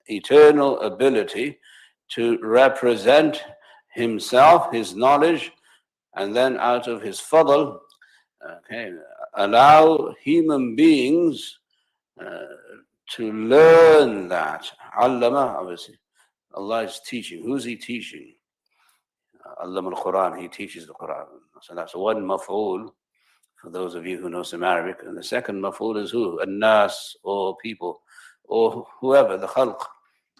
eternal ability to represent himself, his knowledge, and then out of his fadl, okay, allow human beings to learn that. Allama, obviously, Allah is teaching. Who's He teaching? Allama al-Quran, He teaches the Quran. So that's one maf'ul for those of you who know some Arabic. And the second maf'ul is who? An-nas, or people, or whoever, the khalq.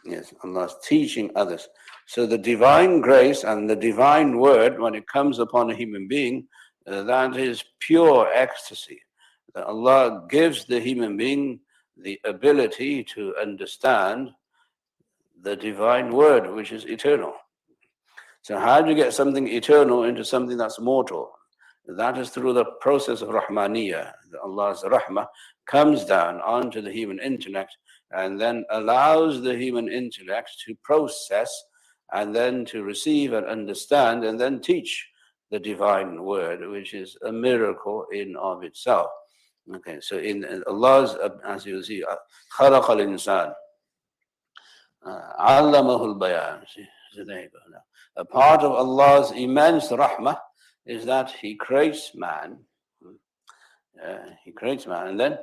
Yes, Allah is teaching others. So the divine grace and the divine word, when it comes upon a human being, that is pure ecstasy. That Allah gives the human being the ability to understand the divine word, which is eternal. So how do you get something eternal into something that's mortal? That is through the process of Rahmaniyah. Allah's Rahmah comes down onto the human intellect and then allows the human intellect to process and then to receive and understand and then teach the divine word, which is a miracle in of itself. Okay, so in Allah's, as you see, خلق الإنسان علمه البيان. So there you go now. A part of Allah's immense rahmah is that He creates man. He creates man and then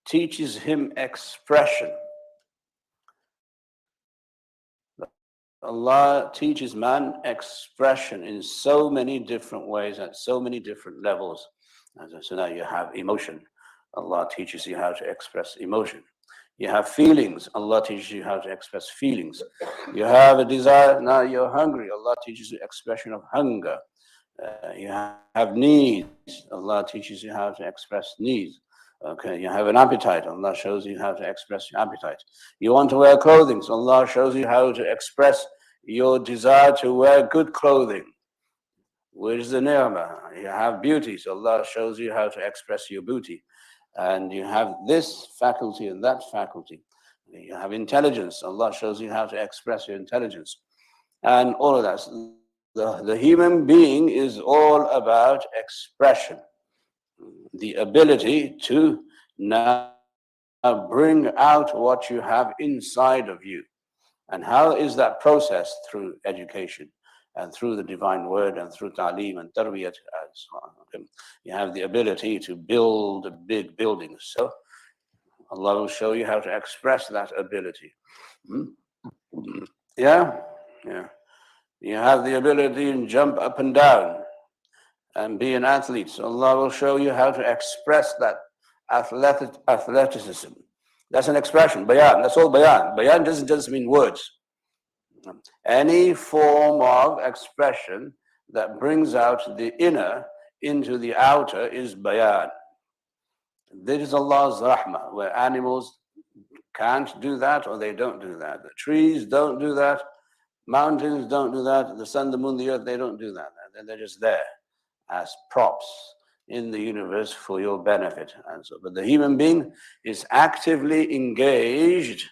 teaches him expression. Allah teaches man expression in so many different ways, at so many different levels. So now you have emotion. Allah teaches you how to express emotion. You have feelings. Allah teaches you how to express feelings. You have a desire. Now you're hungry. Allah teaches you expression of hunger. You have needs. Allah teaches you how to express needs. Okay, you have an appetite. Allah shows you how to express your appetite. You want to wear clothing. So Allah shows you how to express your desire to wear good clothing. Where is the ni'mah? You have beauty. So Allah shows you how to express your beauty. And you have this faculty and that faculty. You have intelligence. Allah shows you how to express your intelligence. And all of that. The human being is all about expression. The ability to now bring out what you have inside of you. And how is that process? Through education and through the divine word and through ta'lim and tarbiyat and so on. Okay. You have the ability to build big buildings. So Allah will show you how to express that ability. Yeah? Yeah. You have the ability to jump up and down and be an athlete. So Allah will show you how to express that athleticism. That's an expression, bayan. That's all bayan. Bayan doesn't just mean words. Any form of expression that brings out the inner into the outer is bayan. This is Allah's rahmah, where animals can't do that or they don't do that. The trees don't do that. Mountains don't do that. The sun, the moon, the earth, they don't do that. They're just there as props in the universe for your benefit. And so, but the human being is actively engaged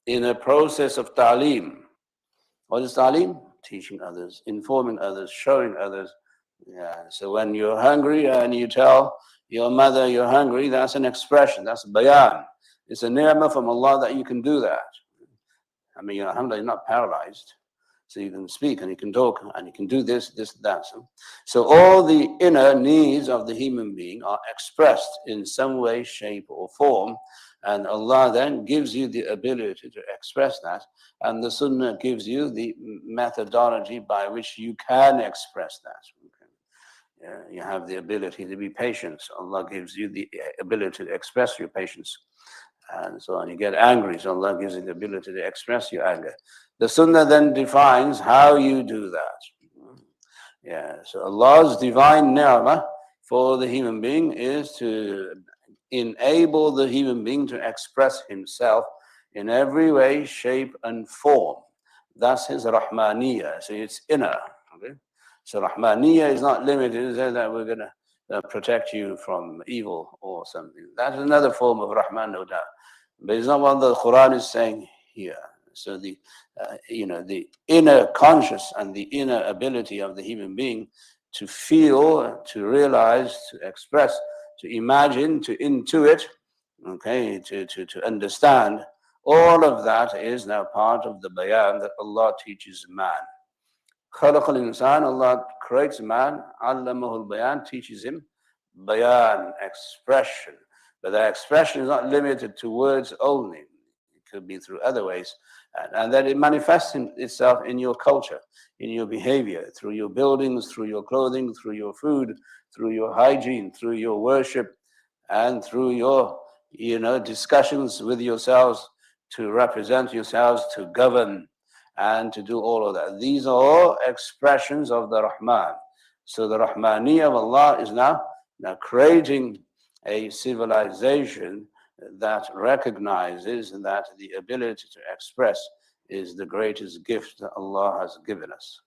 in a process of ta'lim. What is ta'lim? Teaching others, informing others, showing others. Yeah. So when you're hungry and you tell your mother you're hungry, that's an expression, that's bayan. It's a ni'mah from Allah that you can do that. I mean, alhamdulillah, you're not paralyzed. So you can speak and you can talk and you can do this, that. So all the inner needs of the human being are expressed in some way, shape or form. And Allah then gives you the ability to express that. And the Sunnah gives you the methodology by which you can express that. Okay. You have the ability to be patient. Allah gives you the ability to express your patience. And so on. You get angry, so Allah gives you the ability to express your anger. The Sunnah then defines how you do that. Yeah, so Allah's divine ni'mah for the human being is to enable the human being to express himself in every way, shape, and form. That's his Rahmaniyah. So it's inner. Okay? So Rahmaniyah is not limited to that we're going to protect you from evil or something. That's another form of Rahman, no doubt. But it's not what the Quran is saying here. So the inner conscious and the inner ability of the human being to feel, to realize, to express, to imagine, to intuit, okay, to understand All of that is now part of the bayan that Allah teaches man. خلق الإنسان, Allah creates man, علمه البيان, teaches him bayan, expression. But that expression is not limited to words only. It could be through other ways. And that it manifests itself in your culture, in your behavior, through your buildings, through your clothing, through your food, through your hygiene, through your worship, and through your, discussions with yourselves, to represent yourselves, to govern, and to do all of that. These are all expressions of the Rahman. So the Rahmaniyya of Allah is now creating a civilization that recognizes that the ability to express is the greatest gift that Allah has given us.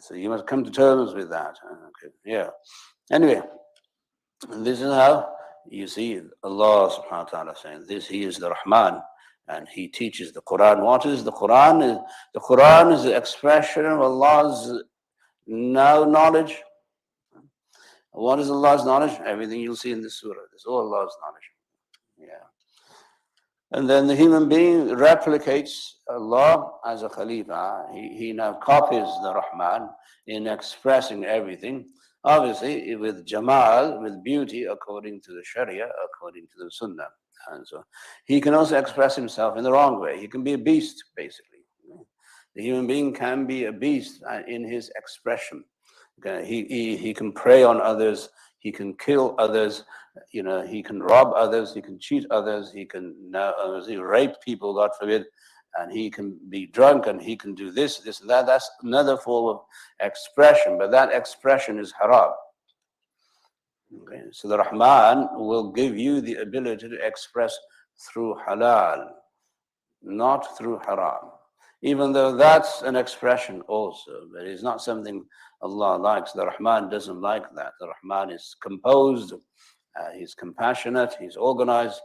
So you must come to terms with that. Okay. Yeah. Anyway, this is how you see Allah subhanahu wa ta'ala saying this. He is the Rahman and He teaches the Quran. What is the Quran? The Quran is the expression of Allah's knowledge. What is Allah's knowledge? Everything you'll see in this surah. It's all Allah's knowledge. Yeah. And then the human being replicates Allah as a Khalifa. He now copies the Rahman in expressing everything. Obviously, with Jamal, with beauty, according to the Sharia, according to the Sunnah. And so he can also express himself in the wrong way. He can be a beast, basically. The human being can be a beast in his expression. He can prey on others, he can kill others, he can rob others, he can cheat others, he can rape people, God forbid, and he can be drunk and he can do this, and that. That's another form of expression, but that expression is haram. Okay. So the Rahman will give you the ability to express through halal, not through haram. Even though that's an expression also, but it's not something Allah likes. The Rahman doesn't like that. The Rahman is composed, he's compassionate, he's organized,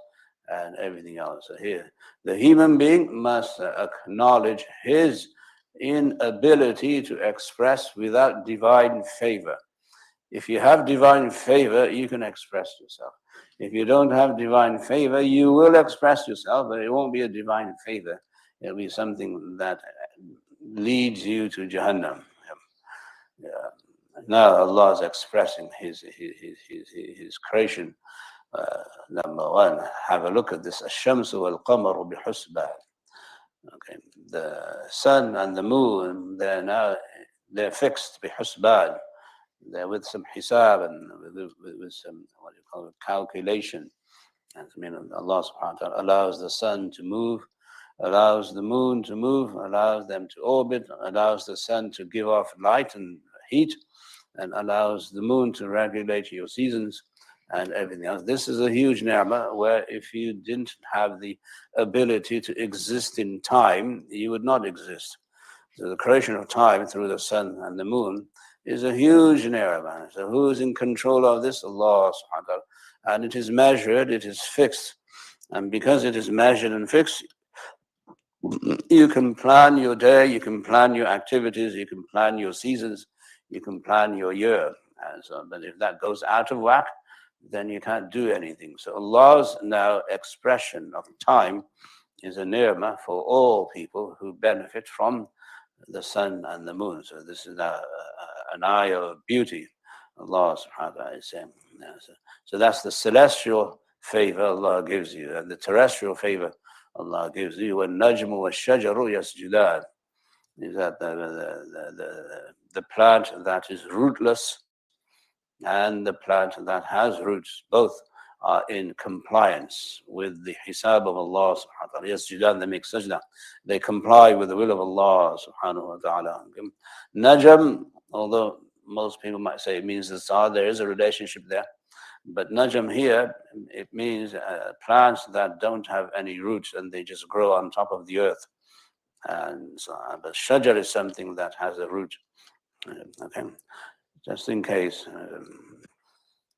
and everything else. So here, the human being must acknowledge his inability to express without divine favor. If you have divine favor, you can express yourself. If you don't have divine favor, you will express yourself, but it won't be a divine favor. It'll be something that leads you to Jahannam. Yeah. Now Allah is expressing His creation. Number one, have a look at this. الشمس والقمر بحسبان. Okay, the sun and the moon, they're fixed بحسبان. They're with some hisab and with some calculation. And Allah subhanahu wa ta'ala allows the sun to move, allows the moon to move, allows them to orbit, allows the sun to give off light and heat, and allows the moon to regulate your seasons and everything else. This is a huge ni'mah where if you didn't have the ability to exist in time, you would not exist. So the creation of time through the sun and the moon is a huge ni'mah. So who is in control of this? Allah subhanahu wa ta'ala. And it is measured, it is fixed. And because it is measured and fixed, you can plan your day, you can plan your activities, you can plan your seasons, you can plan your year. And so, but if that goes out of whack, then you can't do anything. So Allah's now expression of time is a ni'mah for all people who benefit from the sun and the moon. So this is now an ayah of beauty. Allah subhanahu wa ta'ala is saying. So that's the celestial favor Allah gives you, and the terrestrial favor Allah gives you. وَالنَّجْمُ وَالشَّجَرُ يَسْجُدَانِ is that the plant that is rootless and the plant that has roots, both are in compliance with the hisab of Allah subhanahu wa ta'ala. Yasjudan, they make sajda. They comply with the will of Allah subhanahu wa ta'ala. Najm, although most people might say it means the star, there is a relationship there. But najm here, it means plants that don't have any roots and they just grow on top of the earth. And so, but shajar is something that has a root. Okay, just in case.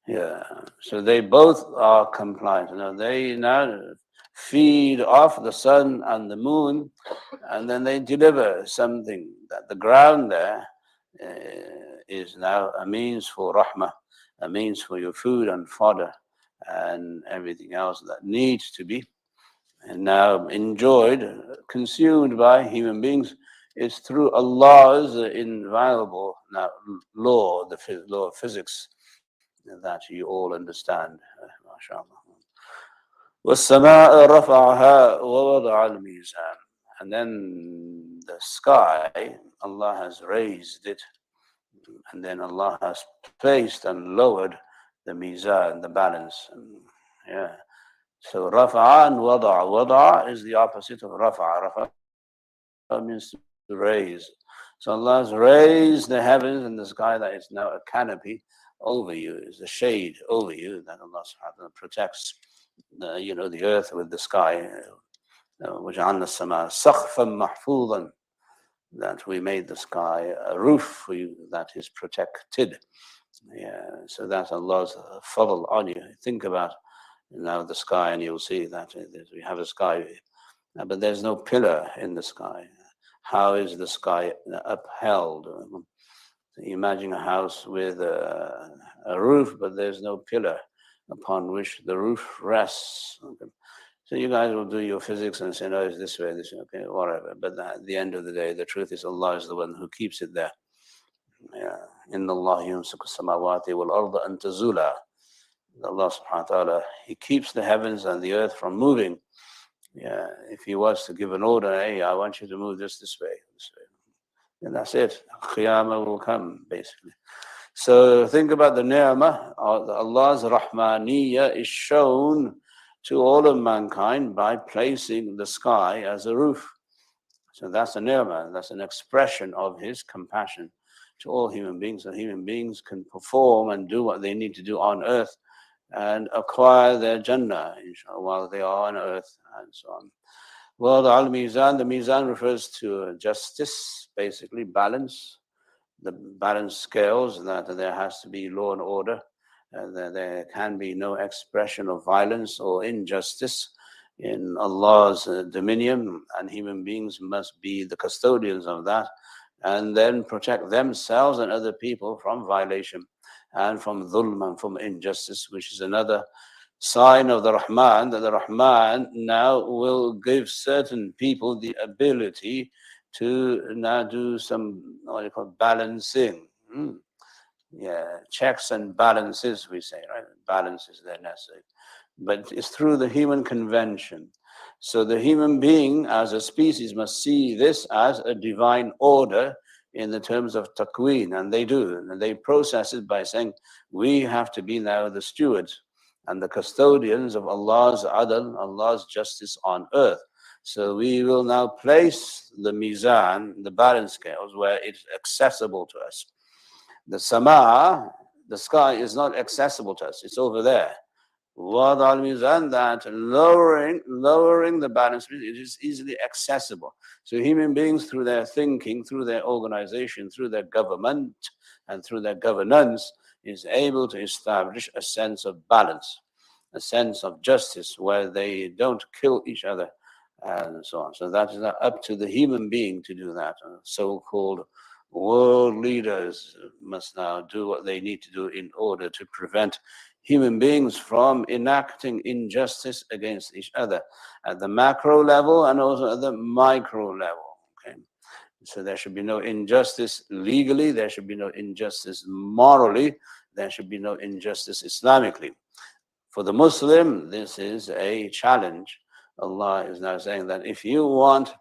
Yeah, so they both are compliant. Now they now feed off the sun and the moon, and then they deliver something that the ground there is now a means for rahmah, a means for your food and fodder and everything else that needs to be and now enjoyed, consumed by human beings, is through Allah's inviolable now, law, the law of physics that you all understand. MashaAllah. وَالسَّمَاءَ رَفَعَهَا وَوَضَعَ الْمِيزَانَ. And then the sky, Allah has raised it, and then Allah has placed and lowered the mizan, the balance. Yeah. So rafa'a and wada'a. Wada'a is the opposite of rafa'a. Rafa'a means to raise. So Allah has raised the heavens and the sky, that is now a canopy over you, is a shade over you, that Allah subhanahu wa ta'ala protects the earth with the sky. وَجَعَلْنَا السَّمَاءَ سَقْفًا مَحْفُوظًا, that we made the sky a roof for you that is protected. Yeah, so that's Allah's fadl on you. Think about now the sky, and you'll see that we have a sky, but there's no pillar in the sky. How is the sky upheld? Imagine a house with a roof, but there's no pillar upon which the roof rests. Okay. So you guys will do your physics and say, no, it's this way, okay, whatever. But at the end of the day, the truth is Allah is the one who keeps it there. Yeah. Inna Allah yumsiku samawati wal arda an tazula. Allah subhanahu wa ta'ala, He keeps the heavens and the earth from moving. Yeah. If He was to give an order, hey, I want you to move this way, then that's it. Qiyamah will come, basically. So think about the ni'mah. Allah's Rahmaniyya is shown to all of mankind by placing the sky as a roof. So that's a ni'mah, that's an expression of His compassion to all human beings, so human beings can perform and do what they need to do on earth and acquire their Jannah, inshallah, while they are on earth, and so on. Well, the mizan refers to justice, basically balance, the balance scales, that there has to be law and order, that there can be no expression of violence or injustice in Allah's dominion, and human beings must be the custodians of that, and then protect themselves and other people from violation and from dhulm and from injustice, which is another sign of the Rahman, that the Rahman now will give certain people the ability to now do some, what you call, balancing. Yeah, checks and balances, we say, right? Balances, they're necessary. But it's through the human convention. So the human being as a species must see this as a divine order in the terms of taqween, and they do. And they process it by saying, we have to be now the stewards and the custodians of Allah's adl, Allah's justice on earth. So we will now place the mizan, the balance scales, where it's accessible to us. The sama, the sky, is not accessible to us, it's over there. Wada al-mizan, that lowering the balance, it is easily accessible. So human beings, through their thinking, through their organization, through their government, and through their governance, is able to establish a sense of balance, a sense of justice, where they don't kill each other, and so on. So that is up to the human being to do that. So-called world leaders must now do what they need to do in order to prevent human beings from enacting injustice against each other at the macro level and also at the micro level. Okay? So there should be no injustice legally, there should be no injustice morally, there should be no injustice Islamically. For the Muslim, this is a challenge. Allah is now saying that if you want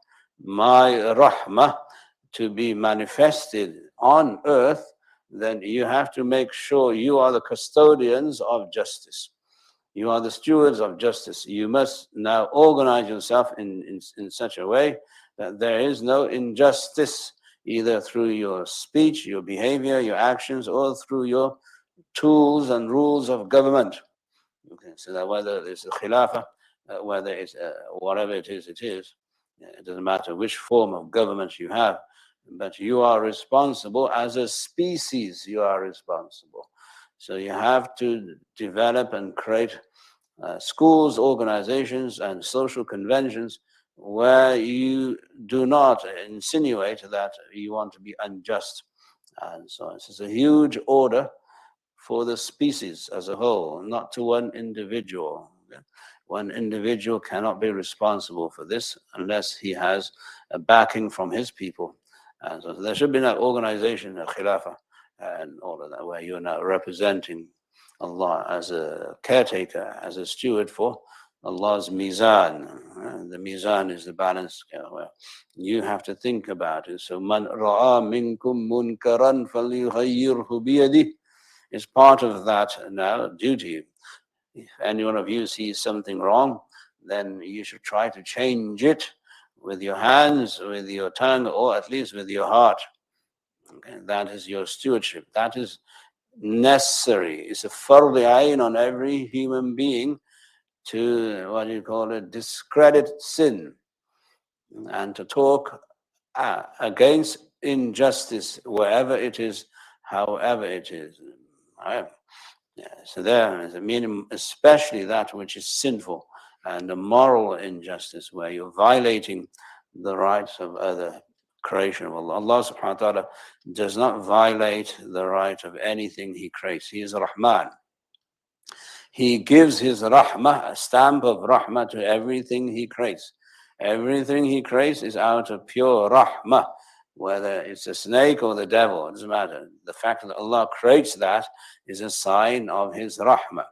my rahmah to be manifested on earth, then you have to make sure you are the custodians of justice. You are the stewards of justice. You must now organize yourself in such a way that there is no injustice, either through your speech, your behavior, your actions, or through your tools and rules of government. Okay, so that whether it's a khilafah, whether it's whatever it is, it doesn't matter which form of government you have, but you are responsible as a species, you are responsible. So you have to develop and create schools, organizations, and social conventions where you do not insinuate that you want to be unjust. And so it's a huge order for the species as a whole, not to one individual. one individual cannot be responsible for this unless he has a backing from his people. And so there should be no organization, a khilafah, and all of that, where you're now representing Allah as a caretaker, as a steward for Allah's mizan. The mizan is the balance scale where you have to think about it. So, man ra'a minkum munkaran falyughayyirhu biyadihi is part of that now duty. If any one of you sees something wrong, then you should try to change it with your hands, with your tongue, or at least with your heart. Okay? That is your stewardship. That is necessary. It's a fard ayn on every human being to, what do you call it, discredit sin and to talk against injustice wherever it is, however it is. Right? Yeah, so there is a meaning, especially that which is sinful and a moral injustice where you're violating the rights of other creation of Allah. Allah subhanahu wa ta'ala does not violate the right of anything He creates. He is Rahman. He gives His rahmah, a stamp of rahmah to everything He creates. Everything He creates is out of pure rahmah. Whether it's a snake or the devil, it doesn't matter. The fact that Allah creates that is a sign of His rahmah.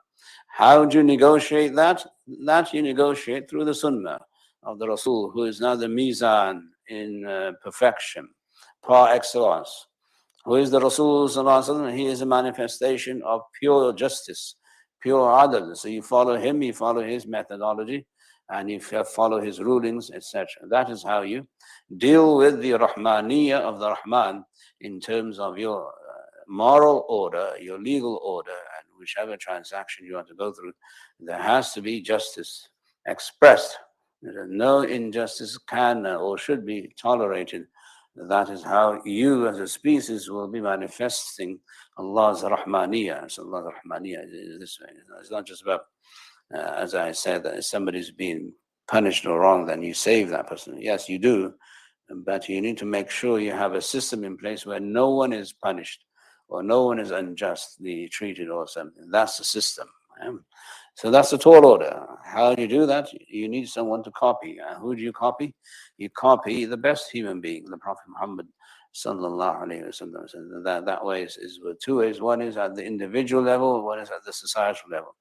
How do you negotiate that? That you negotiate through the sunnah of the Rasul, who is now the mizan in perfection, par excellence. Who is the Rasul? He is a manifestation of pure justice, pure adl. So you follow him, you follow his methodology, and you follow his rulings, etc. That is how you deal with the Rahmaniyya of the Rahman in terms of your moral order, your legal order, and whichever transaction you want to go through. There has to be justice expressed. No injustice can or should be tolerated. That is how you as a species will be manifesting Allah's Rahmaniyya. So Allah's Rahmaniyya is this way. It's not just about, as I said, that if somebody's being punished or wrong, then you save that person. Yes, you do. But you need to make sure you have a system in place where no one is punished or no one is unjustly treated or something. That's the system. So that's the tall order. How do you do that? You need someone to copy. Who do you copy? You copy the best human being, the Prophet Muhammad sallallahu alaihi wasallam. So that way is with two ways. One is at the individual level, one is at the societal level.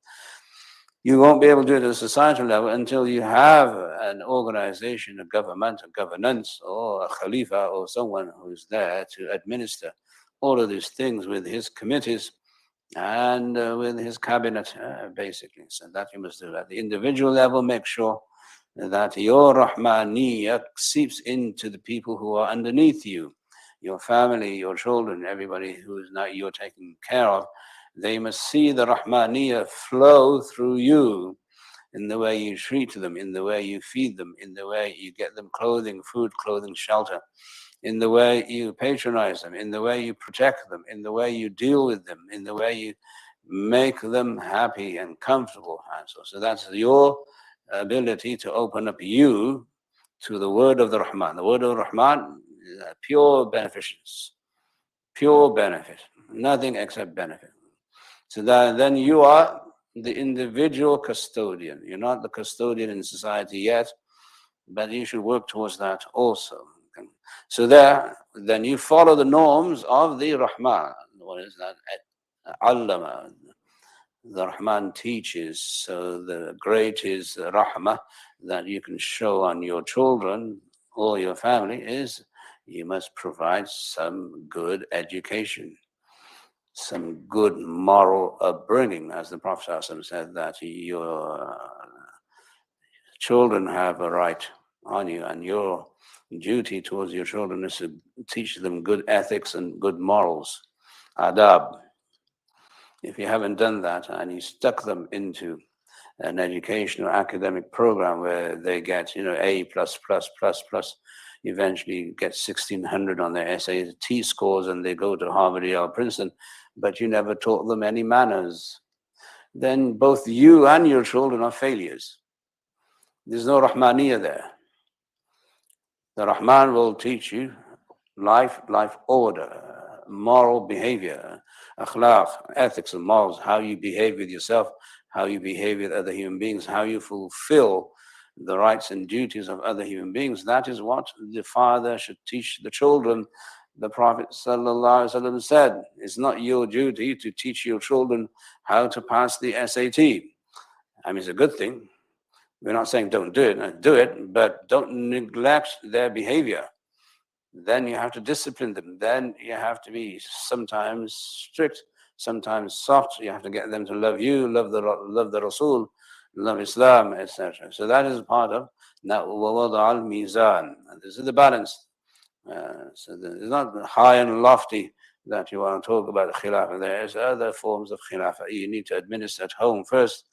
You won't be able to do it at the societal level until you have an organization, a government, a governance, or a khalifa, or someone who's there to administer all of these things with his committees and with his cabinet, basically. So that you must do at the individual level. Make sure that your Rahmaniyya seeps into the people who are underneath you, your family, your children, everybody who is now you're taking care of. They must see the Rahmaniyya flow through you in the way you treat them, in the way you feed them, in the way you get them clothing, food, clothing, shelter, in the way you patronize them, in the way you protect them, in the way you deal with them, in the way you make them happy and comfortable. So that's your ability to open up you to the word of the Rahman. The word of the Rahman is pure beneficence, pure benefit, nothing except benefit. So that then you are the individual custodian. You're not the custodian in society yet, but you should work towards that also. So then you follow the norms of the Rahman. What is that? Allama. The Rahman teaches. So the great is Rahmah that you can show on your children or your family is you must provide some good education, some good moral upbringing, as the Prophet said that your children have a right on you, and your duty towards your children is to teach them good ethics and good morals, adab. If you haven't done that and you stuck them into an educational academic program where they get, A++++, eventually get 1600 on their SAT scores and they go to Harvard, Yale, Princeton, but you never taught them any manners, then both you and your children are failures. There's no Rahmaniyya there. The Rahman will teach you life order, moral behavior, akhlaq, ethics and morals, how you behave with yourself, how you behave with other human beings, how you fulfill the rights and duties of other human beings. That is what the father should teach the children. The Prophet ﷺ said, it's not your duty to teach your children how to pass the SAT. I mean, it's a good thing. We're not saying don't do it, do it, but don't neglect their behavior. Then you have to discipline them. Then you have to be sometimes strict, sometimes soft. You have to get them to love you, love the Rasul, love Islam, etc. So that is part of وَوَضَعَ الْمِيزَانِ. This is the balance. So it's not high and lofty that you want to talk about khilafah. There is other forms of khilafah you need to administer at home first,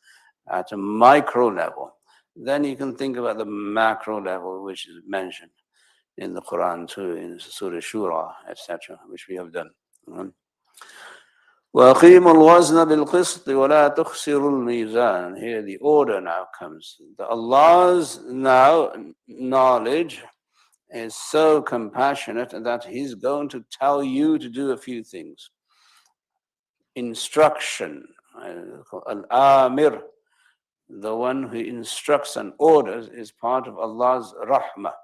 at a micro level. Then you can think about the macro level, which is mentioned in the Quran too, in Surah Shura, etc., which we have done. وَأَقِيمُوا الْوَزْنَ بِالْقِسْطِ وَلَا تُخْسِرُوا الْمِيزَانَ. Here the order now comes. Allah's now knowledge is so compassionate that He's going to tell you to do a few things. Instruction, al-amir, the one who instructs and orders, is part of Allah's rahmah.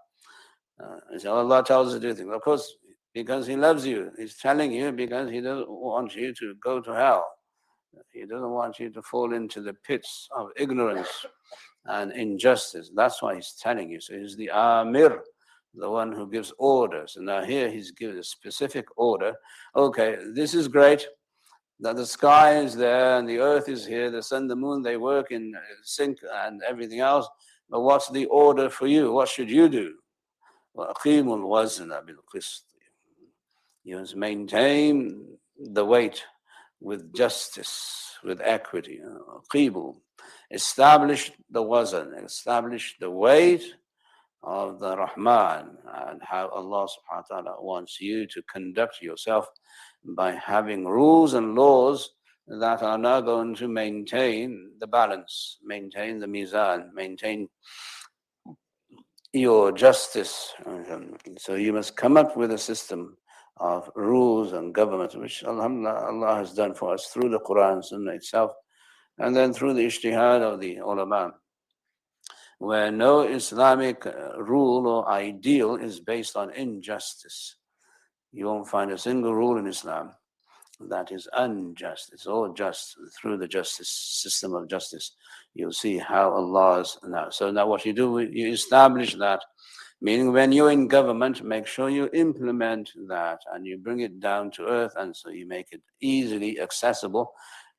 So Allah tells us to do things. Of course, because He loves you. He's telling you because He doesn't want you to go to hell. He doesn't want you to fall into the pits of ignorance and injustice. That's why He's telling you. So He's the Amir, the one who gives orders. And now here He's given a specific order. Okay, this is great, that the sky is there and the earth is here, the sun, the moon, they work in sync and everything else. But what's the order for you? What should you do? وَأَقِيمُوا الْوَزْنَ بِالْقِسْطِ. You must maintain the weight with justice, with equity. قِيمُوا. Establish the wazn, establish the weight of the Rahman, and how Allah subhanahu wa ta'ala wants you to conduct yourself by having rules and laws that are now going to maintain the balance, maintain the mizan, maintain your justice. So you must come up with a system of rules and government, which alhamdulillah Allah has done for us through the Quran and Sunnah itself, and then through the ijtihad of the ulama, where no Islamic rule or ideal is based on injustice. You won't find a single rule in Islam that is unjust. It's all just through the justice system of justice. You'll see how Allah's now. So now what you do, you establish that, meaning when you're in government, make sure you implement that and you bring it down to earth, and so you make it easily accessible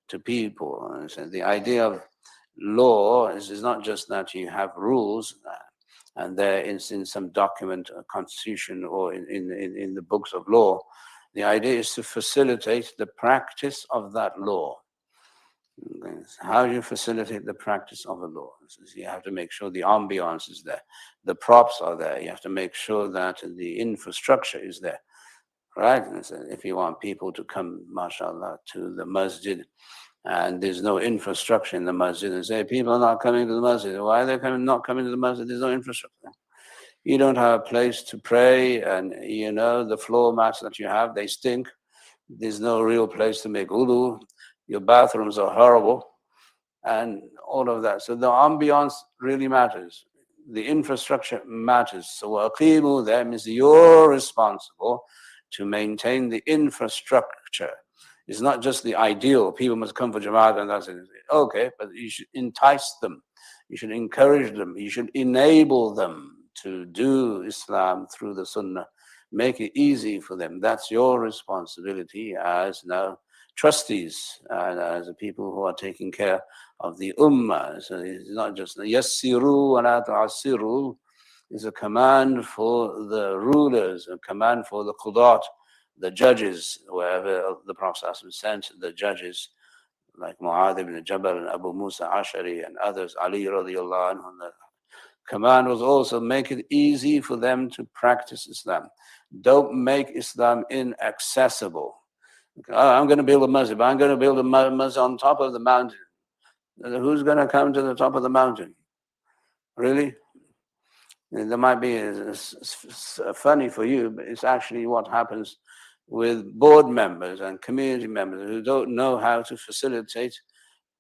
to people. And so the idea of law is not just that you have rules and they're in some document, a constitution, or in the books of law. The idea is to facilitate the practice of that law. How do you facilitate the practice of a law? So you have to make sure the ambiance is there, the props are there. You have to make sure that the infrastructure is there, right? And so if you want people to come, mashallah, to the masjid, and there's no infrastructure in the masjid, and say people are not coming to the masjid. Why are they not coming to the masjid? There's no infrastructure. You don't have a place to pray, and the floor mats that you have, they stink. There's no real place to make wudu. Your bathrooms are horrible, and all of that. So the ambiance really matters. The infrastructure matters. So waqimu, that means you're responsible to maintain the infrastructure. It's not just the ideal. People must come for Jamaat and that's it. Okay, but you should entice them. You should encourage them. You should enable them to do Islam through the Sunnah. Make it easy for them. That's your responsibility as now trustees and as the people who are taking care of the Ummah. So it's not just yassiru wa la tu'assiru. It's a command for the rulers, a command for the qudat, the judges, wherever the Prophet sent the judges, like Mu'adh ibn Jabal and Abu Musa Ashari and others, Ali radiallahu anhu. The command was also make it easy for them to practice Islam. Don't make Islam inaccessible. I'm going to build a masjid, but I'm going to build a masjid on top of the mountain. Who's going to come to the top of the mountain? Really? There might be funny for you, but it's actually what happens with board members and community members who don't know how to facilitate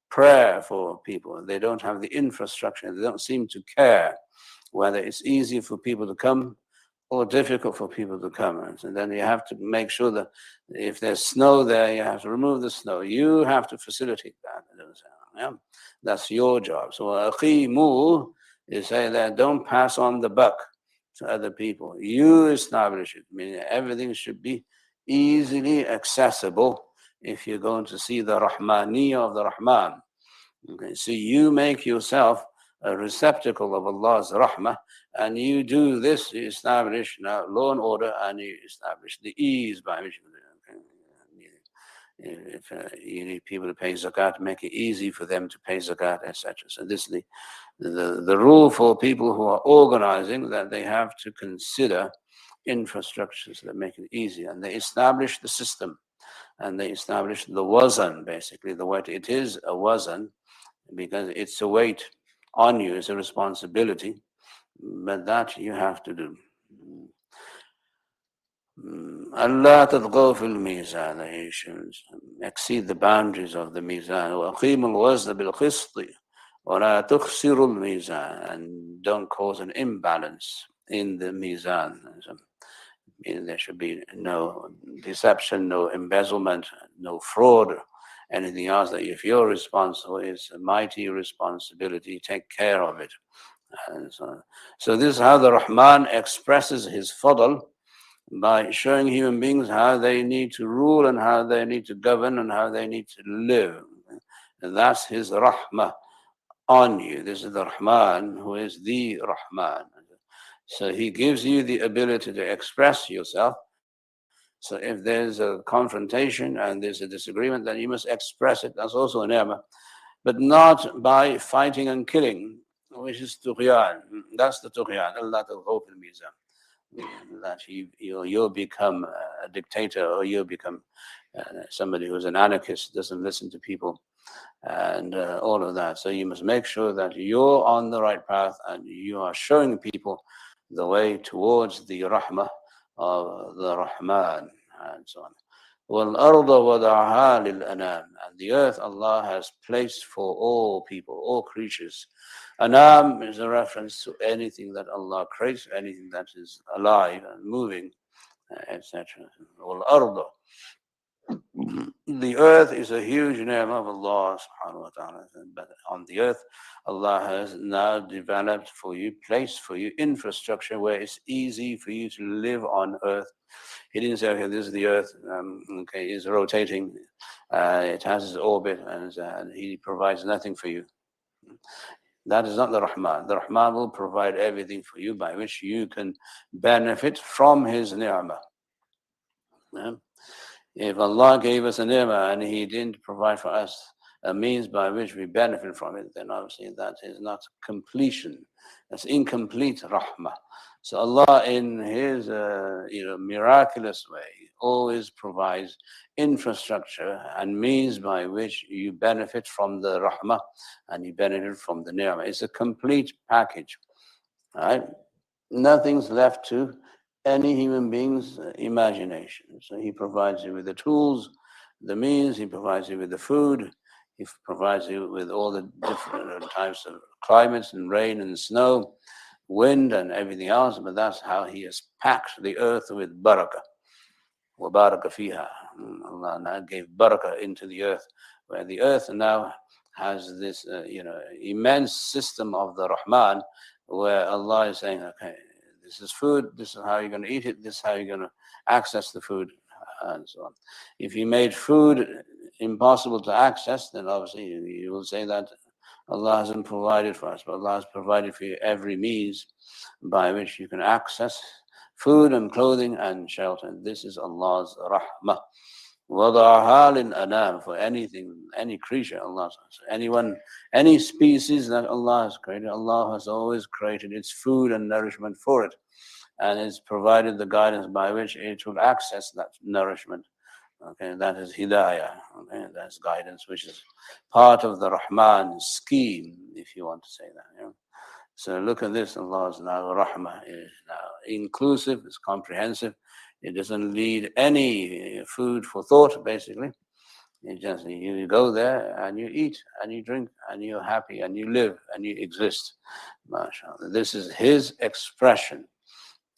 prayer for people. They don't have the infrastructure. They don't seem to care whether it's easy for people to come or difficult for people to come. And then you have to make sure that if there's snow there, you have to remove the snow. You have to facilitate that. Yeah? That's your job. So aqimu is saying that don't pass on the buck to other people. You establish it, meaning everything should be easily accessible if you're going to see the Rahmaniyya of the Rahman. Okay, so you make yourself a receptacle of Allah's rahmah, and you do this, you establish now law and order, and you establish the ease by which if you need people to pay zakat, make it easy for them to pay zakat, etc. So this is the rule for people who are organizing, that they have to consider infrastructures that make it easy, and they establish the system, and they establish the wazan, basically the weight. It is a wazan because it's a weight on you, it's a responsibility, but that you have to do. Allah tadghaw fil mizan, you should exceed the boundaries of the mizan. وَأَقِيمُوا الْوَزْنَ بِالْقِسْطِ وَلَا تُخْسِرُوا الْمِيزَانَ, and don't cause an imbalance in the mizan. There should be no deception, no embezzlement, no fraud, anything else. That if you're responsible, it's a mighty responsibility. Take care of it. And so this is how the Rahman expresses his fadl, by showing human beings how they need to rule and how they need to govern and how they need to live. And that's his rahmah on you. This is the Rahman who is the Rahman. So he gives you the ability to express yourself. So if there's a confrontation and there's a disagreement, then you must express it. That's also an ni'mah. But not by fighting and killing, which is tughyan. That's the tughyan. Allah taghaw fil mizan. That you'll become a dictator, or you'll become somebody who's an anarchist, doesn't listen to people, and all of that. So you must make sure that you're on the right path and you are showing people the way towards the rahmah of the Rahman, and so on. وَالْأَرْضَ وَضَعَهَا لِلْأَنَامِ, and the earth Allah has placed for all people, all creatures. Anam is a reference to anything that Allah creates, anything that is alive and moving, etc. وَالْأَرْضَ, the earth is a huge name of Allah subhanahu wa ta'ala. But on the earth, Allah has now developed for you, placed for you infrastructure where it's easy for you to live on earth. He didn't say, okay, this is the earth, okay, it's rotating, it has its orbit, and he provides nothing for you. That is not the Rahman. The Rahman will provide everything for you by which you can benefit from his ni'mah. Yeah? If Allah gave us a ni'mah and he didn't provide for us a means by which we benefit from it, then obviously that is not completion. That's incomplete rahmah. So Allah, in his miraculous way, always provides infrastructure and means by which you benefit from the rahmah and you benefit from the ni'mah. It's a complete package. Right? Nothing's left to any human being's imagination. So he provides you with the tools, the means, he provides you with the food, he provides you with all the different types of climates and rain and snow, wind and everything else, but that's how he has packed the earth with barakah. وَبَارَكَ فِيهَا. Allah now gave barakah into the earth, where the earth now has this immense system of the Rahman, where Allah is saying, okay, this is food, this is how you're going to eat it, this is how you're going to access the food, and so on. If you made food impossible to access, then obviously you will say that Allah hasn't provided for us, but Allah has provided for you every means by which you can access food and clothing and shelter. And this is Allah's rahmah. وَضَعَهَا لِلْأَنَامِ, for anything, any creature, Allah, anyone, any species that Allah has created, Allah has always created its food and nourishment for it, and has provided the guidance by which it will access that nourishment. Okay, that is hidayah. Okay, that's guidance, which is part of the Rahman scheme, if you want to say that. You know? So look at this, Allah's now rahmah is now inclusive, it's comprehensive. It doesn't leave any food for thought, basically. You go there and you eat and you drink and you're happy and you live and you exist. MashaAllah. This is his expression.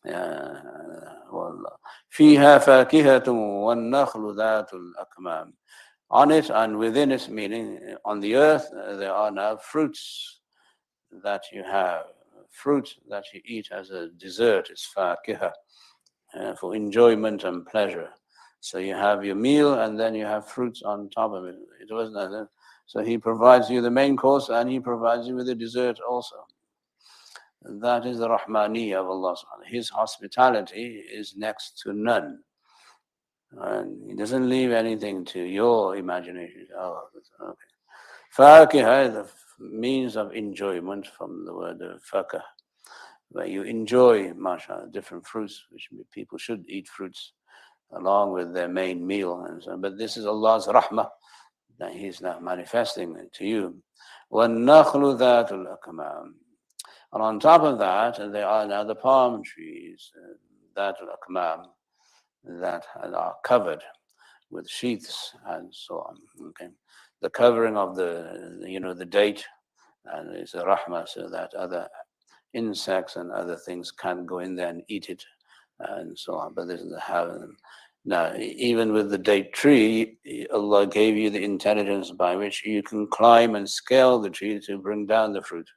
Wallah. فيها فاكهة والنخل ذات الأكمام. On it and within it, meaning on the earth, there are now fruits that you have. Fruit that you eat as a dessert is fakiha, for enjoyment and pleasure. So you have your meal and then you have fruits on top of it. It wasn't. So he provides you the main course and he provides you with the dessert also. That is the Rahmaniyya of Allah. His hospitality is next to none. And he doesn't leave anything to your imagination. Oh, okay. Fakiha is the means of enjoyment from the word fakah, where you enjoy, mashallah, different fruits, which people should eat fruits along with their main meal. And so, but this is Allah's rahmah that He's now manifesting to you. وَالنَّخْلُ ذَاتُ الْأَكْمَامِ. And on top of that, there are now the palm trees, ذَاتُ الْأَكْمَامِ, that are covered with sheaths and so on. Okay, the covering of the date, and it's a rahmah so that other insects and other things can't go in there and eat it, and so on. But this is how. Now, even with the date tree, Allah gave you the intelligence by which you can climb and scale the tree to bring down the fruit.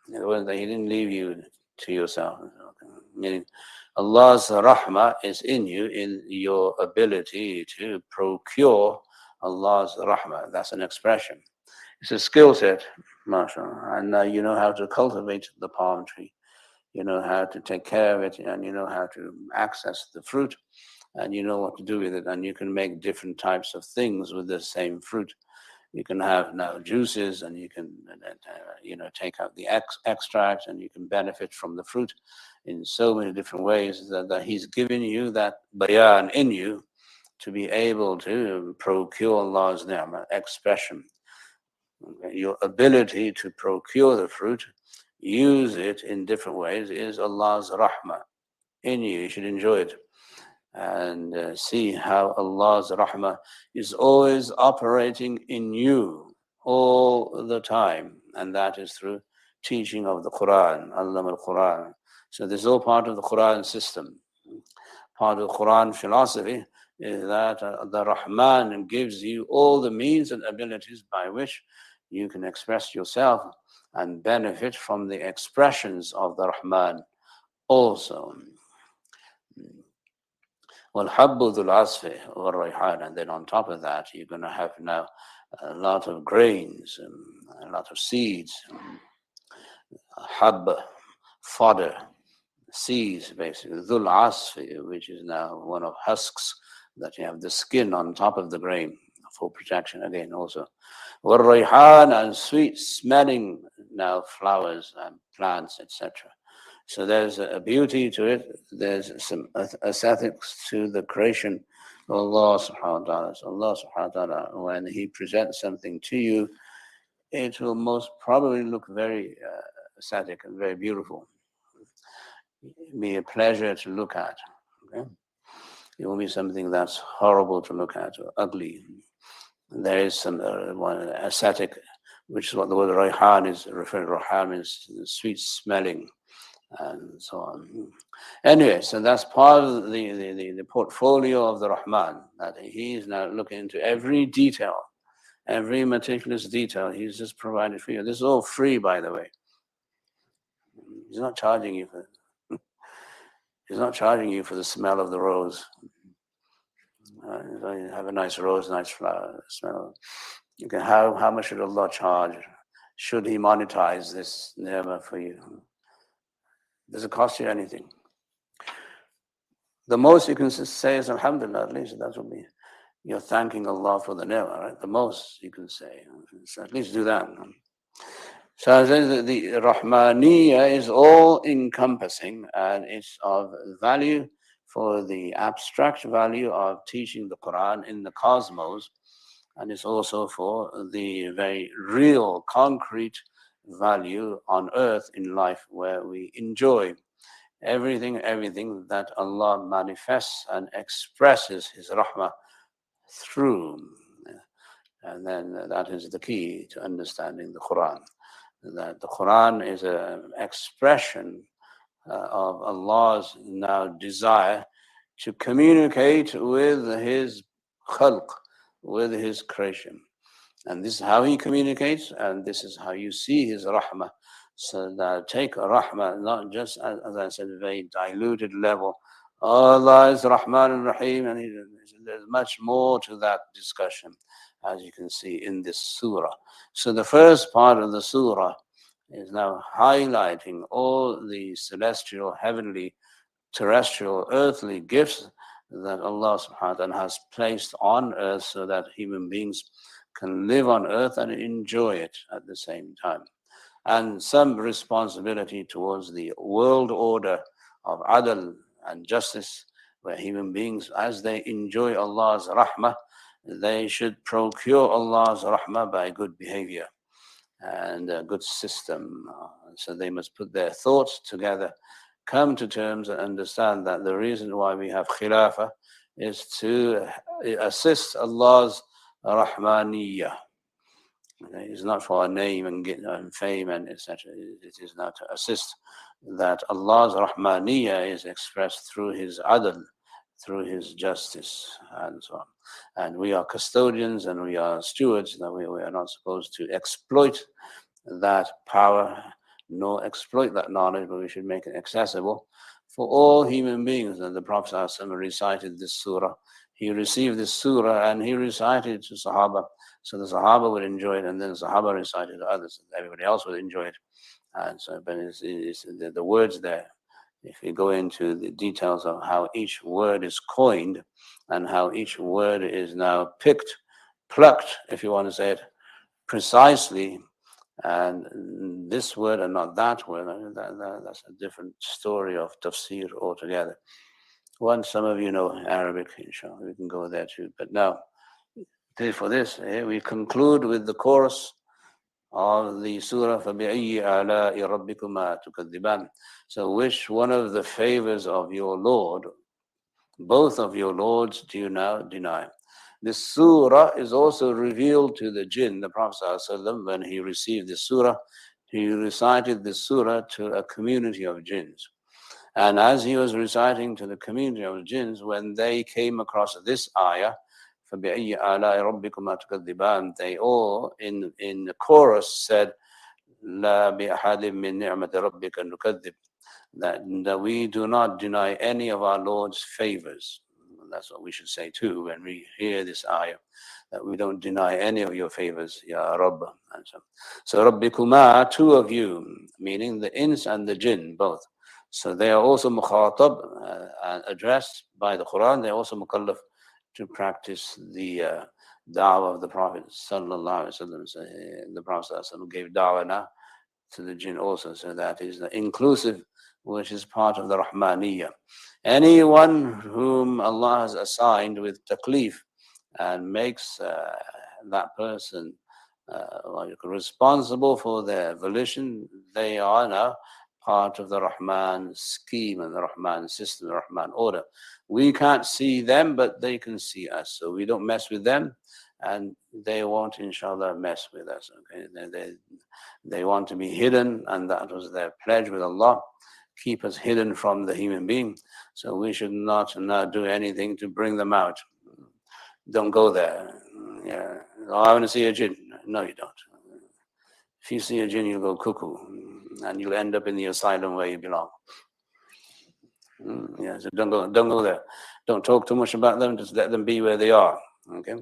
In other words, He didn't leave you to yourself. Meaning, Allah's rahmah is in you, in your ability to procure Allah's rahmah. That's an expression. It's a skill set, mashallah. And now you know how to cultivate the palm tree. You know how to take care of it, and you know how to access the fruit, and you know what to do with it. And you can make different types of things with the same fruit. You can have now juices, and you can take out the extract, and you can benefit from the fruit in so many different ways that He's given you that bayan in you to be able to procure Allah's ni'mah, expression. Okay. Your ability to procure the fruit, use it in different ways, is Allah's rahmah in you. You should enjoy it and see how Allah's rahmah is always operating in you all the time, and that is through teaching of the Quran, Allam al-Quran. So this is all part of the Quran system. Part of the Quran philosophy is that the Rahman gives you all the means and abilities by which you can express yourself and benefit from the expressions of the Rahman also. وَالْحَبُّ ذُو الْعَصْفِ وَالرَّيْحَانِ. And then on top of that, you're going to have now a lot of grains, a lot of seeds, hab, fodder, seeds basically. ذُو الْعَصْفِ, which is now one of husks, that you have the skin on top of the grain for protection again also. وَالرَّيْحَانِ, and sweet smelling now flowers and plants, etc. So there's a beauty to it. There's some aesthetics to the creation of Allah subhanahu wa ta'ala. So Allah subhanahu wa ta'ala, when He presents something to you, it will most probably look very aesthetic and very beautiful. Be a pleasure to look at. Okay? It won't be something that's horrible to look at or ugly. There is some one aesthetic, which is what the word rayhan is referring to. Rayhan means sweet smelling, and so on. Anyway, so that's part of the portfolio of the Rahman, that He is now looking into every detail, every meticulous detail. He's just provided for you. This is all free, by the way. He's not charging you for it. He's not charging you for the smell of the rose. You have a nice rose, nice flower smell. Okay, how much should Allah charge? Should He monetize this ni'mah for you? Does it cost you anything? The most you can say is Alhamdulillah, at least that will be, you're thanking Allah for the ni'mah, right? The most you can say. So at least do that. So the Rahmaniyya is all encompassing, and it's of value for the abstract value of teaching the Quran in the cosmos, and it's also for the very real, concrete value on earth in life, where we enjoy everything that Allah manifests and expresses His rahmah through. And then that is the key to understanding the Quran. That the Quran is an expression of Allah's now desire to communicate with His khalq, with His creation. And this is how He communicates, and this is how you see His rahmah. So that take rahmah, not just, as I said, a very diluted level. Allah is Rahman and Rahim, and there's much more to that discussion, as you can see in this surah. So the first part of the surah is now highlighting all the celestial, heavenly, terrestrial, earthly gifts that Allah subhanahu wa ta'ala has placed on earth so that human beings can live on earth and enjoy it at the same time. And some responsibility towards the world order of adl and justice, where human beings, as they enjoy Allah's rahmah, they should procure Allah's rahmah by good behavior and a good system. So they must put their thoughts together, come to terms and understand that the reason why we have khilafah is to assist Allah's rahmaniyah. It is not for a name and fame and etc. It is not to assist that Allah's rahmaniyah is expressed through His adl, through His justice, and so on. And we are custodians and we are stewards, that we are not supposed to exploit that power nor exploit that knowledge, but we should make it accessible for all human beings. And the Prophet ﷺ recited this surah. He received this surah and he recited to Sahaba. So the Sahaba would enjoy it, and then the Sahaba recited to others, and everybody else would enjoy it. And so, but it's the words there. If you go into the details of how each word is coined and how each word is now picked, plucked, if you want to say it, precisely, and this word and not that word, that's a different story of Tafsīr altogether. Once some of you know Arabic, inshallah, we can go there too. But now, for this, we conclude with the chorus of the surah, فَبِأَيِّ آلَاءِ رَبِّكُمَا تُكَذِّبَانِ. So which one of the favors of your Lord, both of your Lords, do you now deny? This surah is also revealed to the jinn. The Prophet ﷺ, when he received this surah, he recited this surah to a community of jinns. And as he was reciting to the community of jinns, when they came across this ayah, فَبِأَيِّ آلَاءِ رَبِّكُمَا تُكَذِّبَانِ, they all in the chorus said, لَا بِأَحَدٍ مِّن نِعْمَةِ رَبِّكَ نُكَذِّبُ, that we do not deny any of our Lord's favors. That's what we should say too when we hear this ayah, that we don't deny any of your favors, Ya Rabb. And so Rabbikuma, two of you, meaning the ins and the jinn, both. So they are also mukhatab, addressed by the Quran. They are also mukallaf to practice the da'wah of the Prophet sallallahu alaihi wasallam. So the Prophet sallallahu alaihi wasallam gave da'wah now to the jinn also. So that is the inclusive, which is part of the Rahmaniyah. Anyone whom Allah has assigned with taklif and makes that person responsible for their volition, they are now part of the Rahman scheme and the Rahman system, the Rahman order. We can't see them, but they can see us. So we don't mess with them, and they won't, inshallah, mess with us. Okay? They want to be hidden, and that was their pledge with Allah. Keep us hidden from the human being. So we should not do anything to bring them out. Don't go there. Yeah. Oh, I want to see a jinn. No, you don't. If you see a jinn, you'll go cuckoo, and you'll end up in the asylum where you belong. Yeah, so don't go there. Don't talk too much about them. Just let them be where they are. Okay,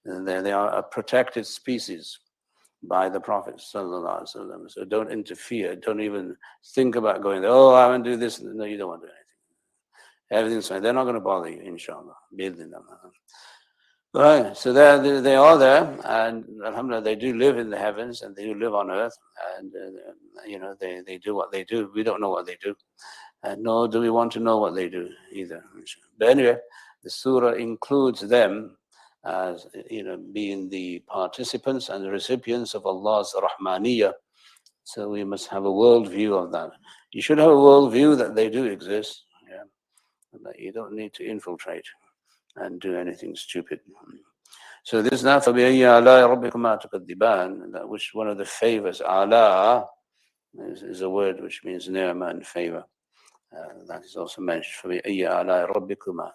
they are a protected species by the Prophet sallallahu alaihi wasallam. So don't interfere. Don't even think about going there. Oh, I want to do this. No, you don't want to do anything. Everything's fine. They're not going to bother you, inshallah. Right. So they are there, and alhamdulillah, they do live in the heavens and they do live on earth, and they do what they do. We don't know what they do, and nor do we want to know what they do either. But anyway, the surah includes them as being the participants and the recipients of Allah's Rahmaniyah. So we must have a worldview of that. You should have a worldview that they do exist. Yeah, that you don't need to infiltrate and do anything stupid. So this now فَبِأَيِّ آلَاءِ رَبِّكُمَا تُكَذِّبَانِ, which one of the favors, ala, is a word which means ni'mah and favor. That is also mentioned. فَبِأَيِّ آلَاءِ رَبِّكُمَا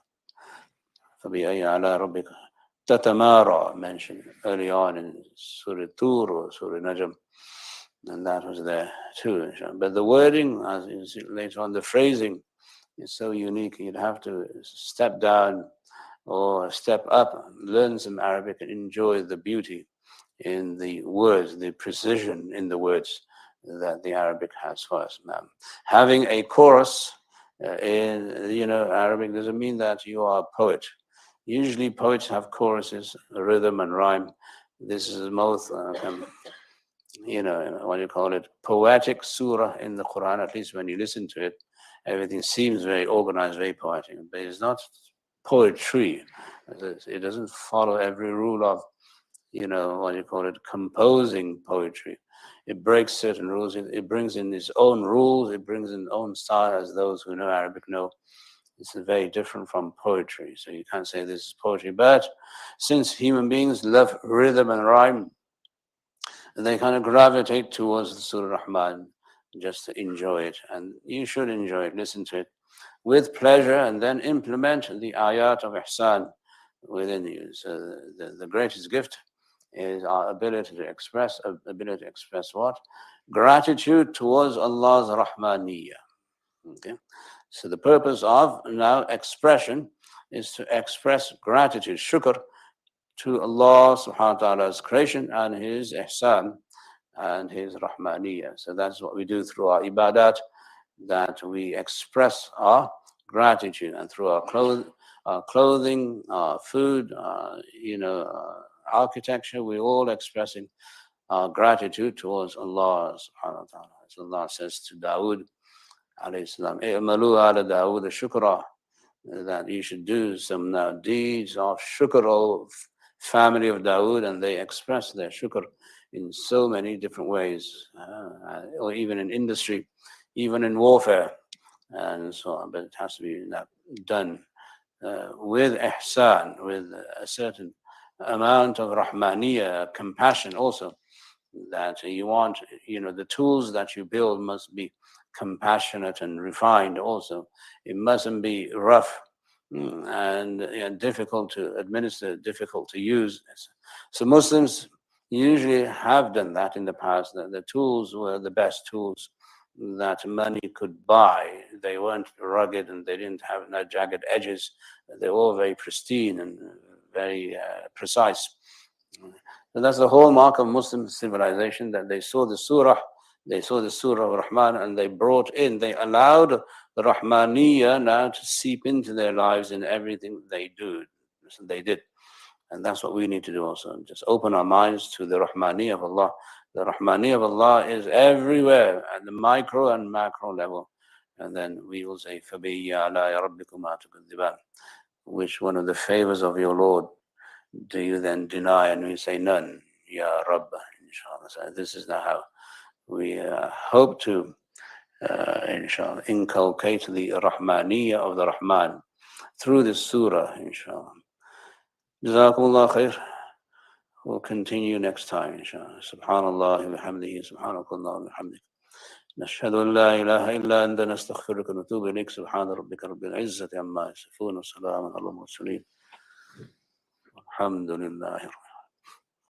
فَبِأَيِّ آلَاءِ رَبِّكُمَا تَتَمَارَى, mentioned early on in Surah Tur or Surah Najm, and that was there too. But the wording, as you see later on, the phrasing is so unique. You'd have to step down or step up, learn some Arabic, and enjoy the beauty in the words, the precision in the words that the Arabic has for us. Having a chorus in Arabic doesn't mean that you are a poet. Usually poets have choruses, rhythm and rhyme. This is the most what do you call it, poetic surah in the Quran. At least when you listen to it, everything seems very organized, very poetic, but it's not poetry. It doesn't follow every rule of what do you call it, composing poetry. It breaks certain rules. It brings in its own rules. It brings in its own style, as those who know Arabic know. It's very different from poetry. So you can't say this is poetry. But since human beings love rhythm and rhyme, they kind of gravitate towards the Surah Rahman just to enjoy it. And you should enjoy it, listen to it with pleasure, and then implement the ayat of ihsan within you. So the greatest gift is our ability to express what? Gratitude towards Allah's Rahmaniyya. Okay? So the purpose of now expression is to express gratitude, shukr, to Allah subhanahu wa ta'ala's creation and His ihsan and His Rahmaniyya. So that's what we do through our ibadat, that we express our gratitude, and through our clothing, our food, architecture, we're all expressing our gratitude towards Allah subhanahu wa ta'ala. As Allah says to Dawood alayhi salam, "I'malu ala Dawood shukra," that you should do some now deeds of shukr, O family of Dawood, and they express their shukr in so many different ways, or even in industry, even in warfare, and so on. But it has to be done with ihsan, with a certain amount of rahmaniyya, compassion also, that you want, the tools that you build must be compassionate and refined also. It mustn't be rough and difficult to administer, difficult to use. So Muslims usually have done that in the past. The tools were the best tools that money could buy. They weren't rugged and they didn't have no jagged edges. They were all very pristine and very precise. So that's the hallmark of Muslim civilization, that they saw the Surah al-Rahman, and they allowed the Rahmaniyya now to seep into their lives in everything they do. So they did. And that's what we need to do also. Just open our minds to the Rahmaniyya of Allah. The Rahmaniyya of Allah is everywhere at the micro and macro level. And then we will say, فَبِأَيِّ آلَاءِ رَبِّكُمَا تُكَذِّبَانِ, which one of the favors of your Lord do you then deny? And we say, none, Ya Rabb, inshallah. So this is how we hope to, inshallah, inculcate the Rahmaniyya of the Rahman through this surah, inshallah. Jazakumullah khair. We'll continue next time, inshallah. Subhanallah wa bihamdihi, subhanakallah wa bihamdik. نشهد أن لا إله إلا أنت نستغفرك ونتوب إليك. سبحان ربك رب العزة عما يصفون وسلام على المرسلين. الحمد لله.